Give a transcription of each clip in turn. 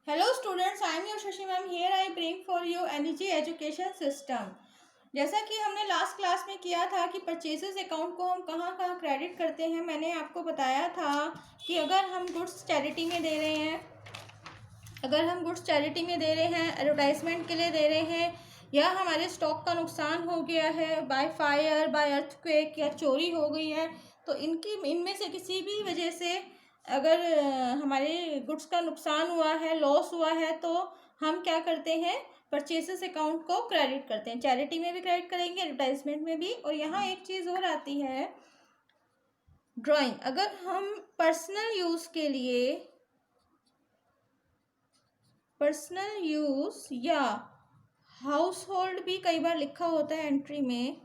Hello students, I am your Shashi ma'am. Here I bring for you NEG Education System. जैसा कि हमने last class में किया था कि परचेजेस अकाउंट को हम कहाँ कहाँ क्रेडिट करते हैं, मैंने आपको बताया था कि अगर हम गुड्स चैरिटी में दे रहे हैं, एडवर्टाइजमेंट के लिए दे रहे हैं, या हमारे स्टॉक का नुकसान हो गया है बाय फायर, बाय अर्थक्वेक, या चोरी हो गई है, तो इनमें से किसी भी वजह से अगर हमारे गुड्स का नुकसान हुआ है, लॉस हुआ है, तो हम क्या करते हैं, परचेसेस अकाउंट को क्रेडिट करते हैं। चैरिटी में भी क्रेडिट करेंगे, एडवर्टाइजमेंट में भी। और यहाँ एक चीज़ और आती है, ड्राइंग। अगर हम पर्सनल यूज़ या हाउस होल्ड भी कई बार लिखा होता है एंट्री में,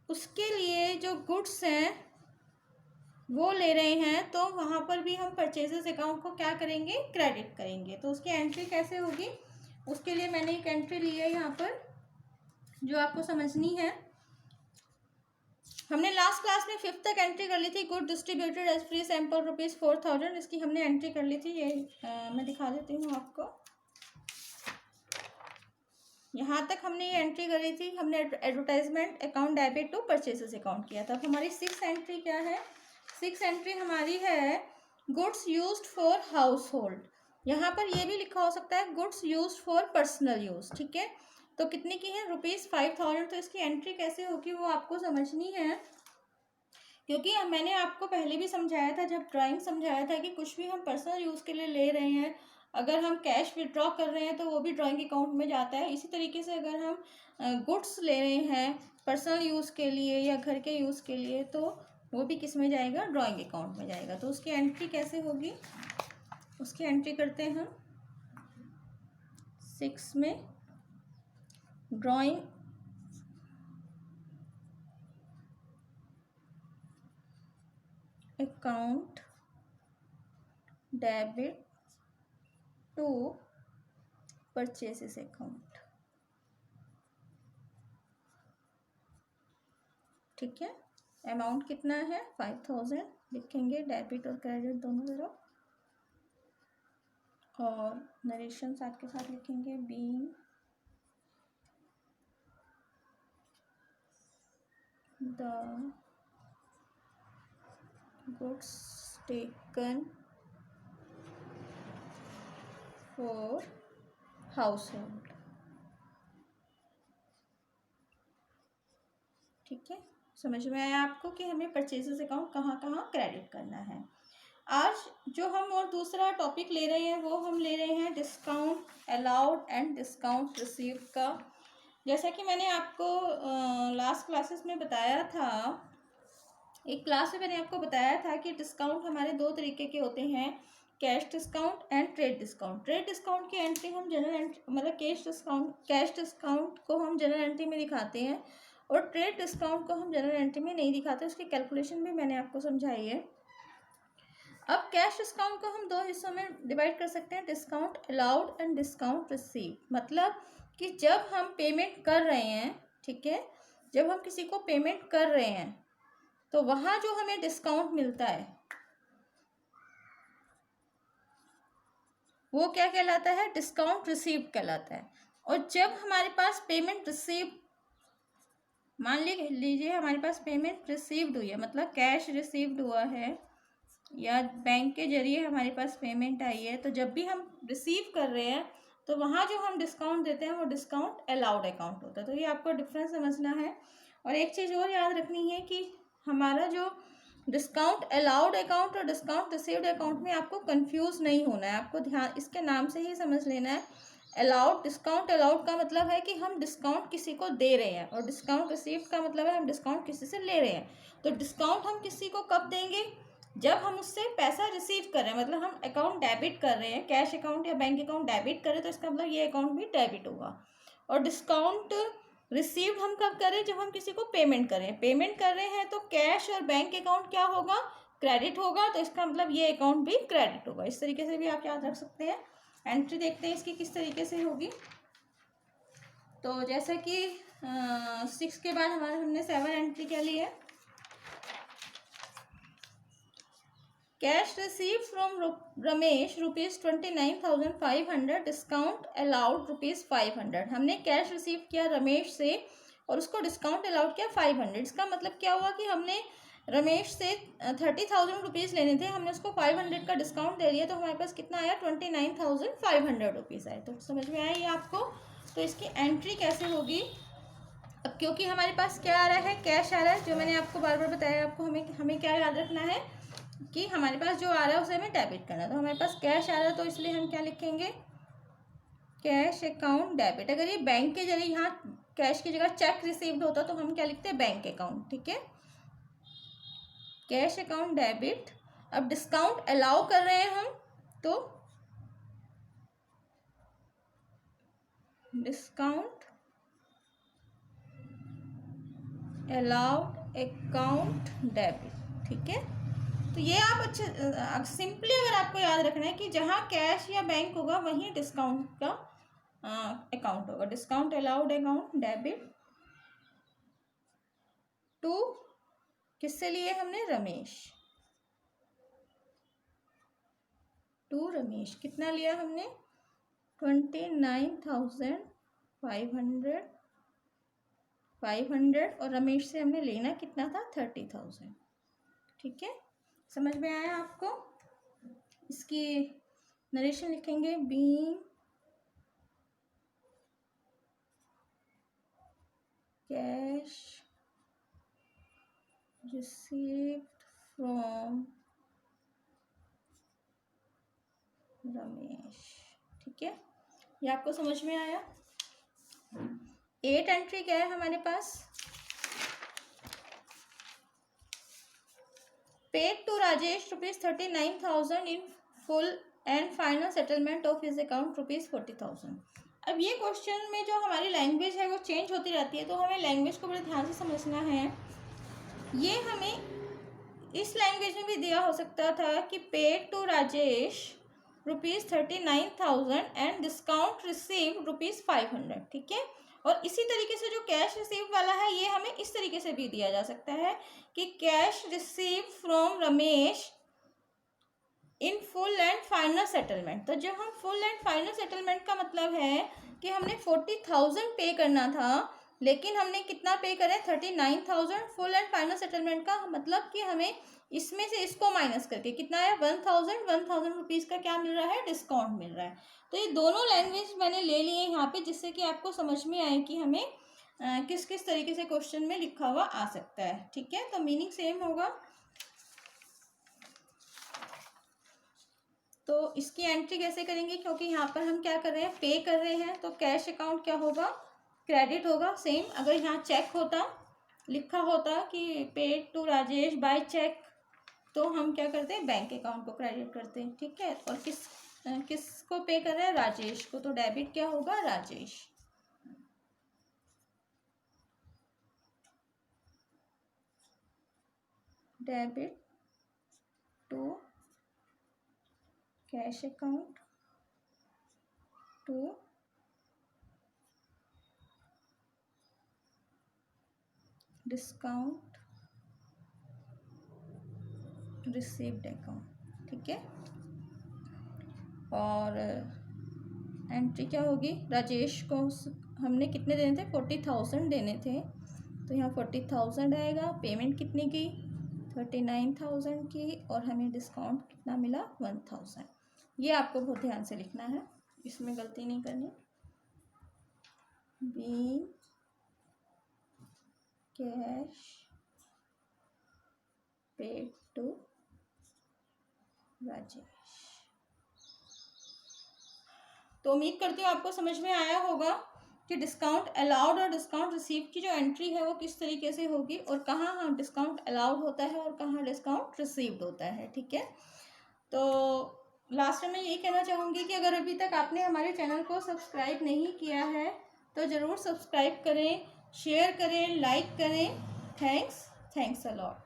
उसके लिए जो गुड्स हैं वो ले रहे हैं, तो वहाँ पर भी हम परचेजेस अकाउंट को क्या करेंगे, क्रेडिट करेंगे। तो उसकी एंट्री कैसे होगी, उसके लिए मैंने एक एंट्री ली है यहाँ पर जो आपको समझनी है। हमने लास्ट क्लास में 5th तक एंट्री कर ली थी। Good distributed as free sample ₹4000, इसकी हमने एंट्री कर ली थी। ये मैं दिखा देती हूँ आपको। यहाँ तक हमने ये एंट्री करी थी। हमने advertisement account debit to purchases account किया था। हमारी 6th एंट्री क्या है, 6th एंट्री हमारी है goods used for house hold. यहाँ पर ये भी लिखा हो सकता है goods used for personal use. ठीक है, तो कितने की है, ₹5000। तो इसकी एंट्री कैसे होगी वो आपको समझनी है, क्योंकि मैंने आपको पहले भी समझाया था, जब ड्राइंग समझाया था कि कुछ भी हम पर्सनल यूज़ के लिए ले रहे हैं, अगर हम कैश विड्रॉ कर रहे हैं तो वो भी ड्राइंग अकाउंट में जाता है। इसी तरीके से अगर हम गुड्स ले रहे हैं पर्सनल यूज़ के लिए या घर के यूज़ के लिए, तो वो भी किस में जाएगा, ड्राइंग अकाउंट में जाएगा। तो उसकी एंट्री कैसे होगी, उसकी एंट्री करते हैं हम 6 में, drawing account debit to purchases account. ठीक है, अमाउंट कितना है, 5000 लिखेंगे, डेबिट और क्रेडिट दोनों तरफ, और नरेशन साथ के साथ लिखेंगे, being the goods taken for house hold. ठीक है, समझ में आया आपको कि हमें परचेसेस अकाउंट कहाँ कहाँ क्रेडिट करना है। आज जो हम और दूसरा टॉपिक ले रहे हैं वो हम ले रहे हैं discount allowed and discount received का। जैसा कि मैंने आपको लास्ट क्लासेस में बताया था, एक क्लास में मैंने आपको बताया था कि डिस्काउंट हमारे 2 तरीके के होते हैं, cash discount and trade discount. Trade discount की एंट्री हम जनरल एंट्री, मतलब कैश डिस्काउंट को हम जनरल एंट्री में दिखाते हैं, और ट्रेड डिस्काउंट को हम जनरल एंट्री में नहीं दिखाते। उसकी कैलकुलेशन भी मैंने आपको समझाई है। अब कैश डिस्काउंट को हम 2 हिस्सों में डिवाइड कर सकते हैं, discount allowed and discount receive. मतलब कि जब हम पेमेंट कर रहे हैं, ठीक है, जब हम किसी को पेमेंट कर रहे हैं तो वहाँ जो हमें डिस्काउंट मिलता है वो क्या कहलाता है, डिस्काउंट रिसीव्ड कहलाता है। और जब हमारे पास पेमेंट रिसीव, मान लीजिए हमारे पास पेमेंट रिसीव्ड हुई है, मतलब कैश रिसीव्ड हुआ है या बैंक के जरिए हमारे पास पेमेंट आई है, तो जब भी हम रिसीव कर रहे हैं तो वहाँ जो हम डिस्काउंट देते हैं वो डिस्काउंट अलाउड अकाउंट होता है। तो ये आपको डिफरेंस समझना है। और एक चीज़ और याद रखनी है कि हमारा जो डिस्काउंट अलाउड अकाउंट और डिस्काउंट रिसीव्ड अकाउंट में आपको कंफ्यूज नहीं होना है, आपको ध्यान इसके नाम से ही समझ लेना है। अलाउड, डिस्काउंट अलाउड का मतलब है कि हम डिस्काउंट किसी को दे रहे हैं, और डिस्काउंट रिसीव्ड का मतलब है हम डिस्काउंट किसी से ले रहे हैं। तो डिस्काउंट हम किसी को कब देंगे, जब हम उससे पैसा रिसीव कर रहे हैं, मतलब हम अकाउंट डेबिट कर रहे हैं, कैश अकाउंट या बैंक अकाउंट डेबिट करें, तो इसका मतलब ये अकाउंट भी डेबिट होगा। और डिस्काउंट रिसीव्ड हम कब करें, जब हम किसी को पेमेंट करें, पेमेंट कर रहे हैं तो कैश और बैंक अकाउंट क्या होगा, क्रेडिट होगा, तो इसका मतलब ये अकाउंट भी क्रेडिट होगा। इस तरीके से भी आप याद रख सकते हैं। एंट्री देखते हैं इसकी किस तरीके से होगी। तो जैसे कि 6 के बाद हमने 7 एंट्री क्या ली है, cash receive from Ramesh ₹29,500 discount allowed ₹500। हमने कैश रिसीव किया रमेश से और उसको डिस्काउंट अलाउड किया 500। इसका मतलब क्या हुआ कि हमने रमेश से 30,000 रुपीज़ लेने थे, हमने उसको 500 का डिस्काउंट दे दिया, तो हमारे पास कितना आया 29,500 रुपीज़ आए। तो समझ में आया ये आपको। तो इसकी एंट्री कैसे होगी, अब क्योंकि हमारे पास क्या आ रहा है, कैश आ रहा है, जो मैंने आपको बार बार बताया आपको, हमें क्या याद रखना है कि हमारे पास जो आ रहा है उसे हमें डेबिट करना है। तो हमारे पास कैश आ रहा है तो इसलिए हम क्या लिखेंगे, कैश अकाउंट डेबिट। अगर ये बैंक के जरिए यहाँ कैश की जगह चेक रिसीव्ड होता तो हम क्या लिखते हैं, बैंक अकाउंट। ठीक है, कैश अकाउंट डेबिट। अब डिस्काउंट अलाउ कर रहे हैं हम, तो डिस्काउंट अलाउड अकाउंट डेबिट। ठीक है, तो ये आप अच्छे सिंपली अगर आपको याद रखना है कि जहाँ कैश या बैंक होगा वहीं डिस्काउंट का अकाउंट होगा। Discount allowed account debit to, किससे लिए हमने, रमेश, टू रमेश। कितना लिया हमने, 29,500 और रमेश से हमने लेना कितना था, 30,000। ठीक है, समझ में आया आपको। इसकी नरेशन लिखेंगे, being cash received from Ramesh. ठीक है, ये आपको समझ में आया। 8 एंट्री क्या है हमारे पास, paid to Rajesh ₹39,000 in full and final settlement of his account ₹40,000। अब ये क्वेश्चन में जो हमारी लैंग्वेज है वो चेंज होती रहती है, तो हमें लैंग्वेज को बड़े ध्यान से समझना है। ये हमें इस लैंग्वेज में भी दिया हो सकता था कि paid to Rajesh ₹39,000 and discount receive ₹500। ठीक है, और इसी तरीके से जो कैश रिसीव वाला है ये हमें इस तरीके से भी दिया जा सकता है कि cash receive from Ramesh in full and final settlement. तो जब हम फुल एंड फाइनल सेटलमेंट का मतलब है कि हमने 40,000 पे करना था, लेकिन हमने कितना पे करें, 39,000। फुल एंड फाइनल सेटलमेंट का मतलब कि हमें इसमें से इसको माइनस करके कितना है, 1,000 रुपीज़ का क्या मिल रहा है, डिस्काउंट मिल रहा है। तो ये दोनों लैंग्वेज मैंने ले लिए यहाँ पे, जिससे कि आपको समझ में आए कि हमें किस किस तरीके से क्वेश्चन में लिखा हुआ आ सकता है। ठीक है, तो मीनिंग सेम होगा। तो इसकी एंट्री कैसे करेंगे, क्योंकि यहाँ पर हम क्या कर रहे हैं, पे कर रहे हैं, तो कैश अकाउंट क्या होगा, क्रेडिट होगा। सेम अगर यहाँ चेक होता, लिखा होता कि paid to Rajesh by cheque, तो हम क्या करते हैं, बैंक अकाउंट को क्रेडिट करते हैं। ठीक है, और किसको पे कर रहे हैं, राजेश को, तो डेबिट क्या होगा, Rajesh. Debit to cash account to discount received account. ठीक है, और एंट्री क्या होगी, राजेश को हमने कितने देने थे, 40,000 देने थे, तो यहाँ 40,000 आएगा। पेमेंट कितने की, 39,000 की, और हमें डिस्काउंट कितना मिला, 1,000। ये आपको बहुत ध्यान से लिखना है, इसमें गलती नहीं करनी। Being cash paid to Rajesh. तो उम्मीद करती हूँ आपको समझ में आया होगा कि डिस्काउंट अलाउड और डिस्काउंट रिसीव की जो एंट्री है वो किस तरीके से होगी, और कहाँ डिस्काउंट अलाउड होता है और कहाँ डिस्काउंट रिसीव्ड होता है। ठीक है, तो लास्ट में मैं यही कहना चाहूँगी कि अगर अभी तक आपने हमारे चैनल को सब्सक्राइब नहीं किया है तो ज़रूर सब्सक्राइब करें, शेयर करें, लाइक करें। Thanks a lot.